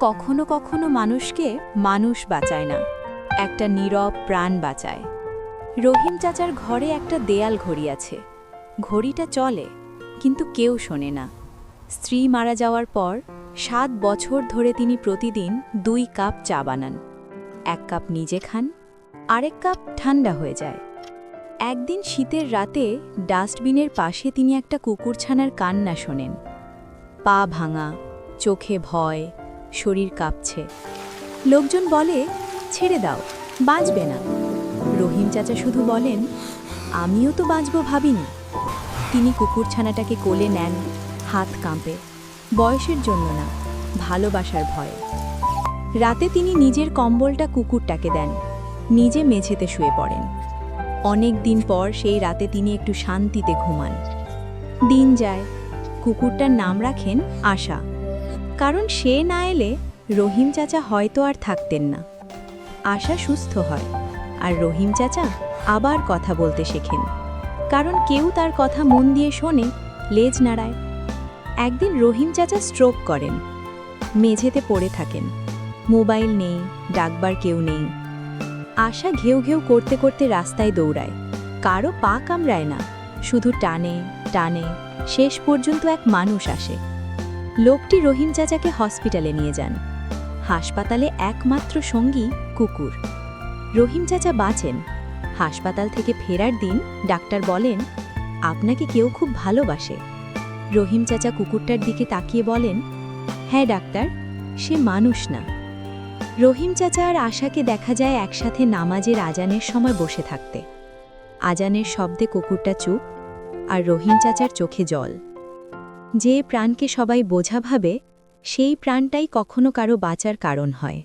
কখনো কখনো মানুষকে মানুষ বাঁচায় না, একটা নীরব প্রাণ বাঁচায়। রহিম চাচার ঘরে একটা দেয়াল ঘড়ি আছে। ঘড়িটা চলে, কিন্তু কেউ শোনে না। স্ত্রী মারা যাওয়ার পর 7 বছর ধরে তিনি প্রতিদিন 2 কাপ চা বানান। 1 কাপ নিজে খান, আরেক কাপ ঠান্ডা হয়ে যায়। একদিন শীতের রাতে ডাস্টবিনের পাশে তিনি একটা কুকুরছানার কান্না শোনেন। পা ভাঙা, চোখে ভয়, শরীর কাঁপছে। লোকজন বলে, ছেড়ে দাও, বাঁচবে না। রহিম চাচা শুধু বলেন, আমিও তো বাঁচব ভাবিনি। তিনি কুকুরছানাটাকে কোলে নেন, হাত কাঁপে। বয়সের জন্য না, ভালোবাসার ভয়ে। রাতে তিনি নিজের কম্বলটা কুকুরটাকে দেন, নিজে মেঝেতে শুয়ে পড়েন। অনেক দিন পর সেই রাতে তিনি একটু শান্তিতে ঘুমান। দিন যায়, কুকুরটার নাম রাখেন আশা। কারণ সে না এলে রহিম চাচা হয়তো আর থাকতেন না। আশা সুস্থ হয়, আর রহিম চাচা আবার কথা বলতে শেখেন। কারণ কেউ তার কথা মন দিয়ে শোনে, লেজ নাড়ায়। একদিন রহিম চাচা স্ট্রোক করেন, মেঝেতে পড়ে থাকেন। মোবাইল নেই, ডাকবার কেউ নেই। আশা ঘেউ ঘেউ করতে করতে রাস্তায় দৌড়ায়। কারো পা কামড়ায় না, শুধু টানে টানে। শেষ পর্যন্ত এক মানুষ আসে। লোকটি রহিম চাচাকে হসপিটালে নিয়ে যান। হাসপাতালে একমাত্র সঙ্গী কুকুর। রহিম চাচা বাঁচেন। হাসপাতাল থেকে ফেরার দিন ডাক্তার বলেন, আপনাকে কেউ খুব ভালোবাসে। রহিম চাচা কুকুরটার দিকে তাকিয়ে বলেন, হ্যাঁ ডাক্তার, সে মানুষ না। রহিম চাচা আর আশাকে দেখা যায় একসাথে নামাজের আজানের সময় বসে থাকতে। আজানের শব্দে কুকুরটা চুপ, আর রহিম চাচার চোখে জল। যে প্রাণকে সবাই বোঝা ভাবে, সেই প্রাণটাই কখনো কারো বাঁচার কারণ হয়।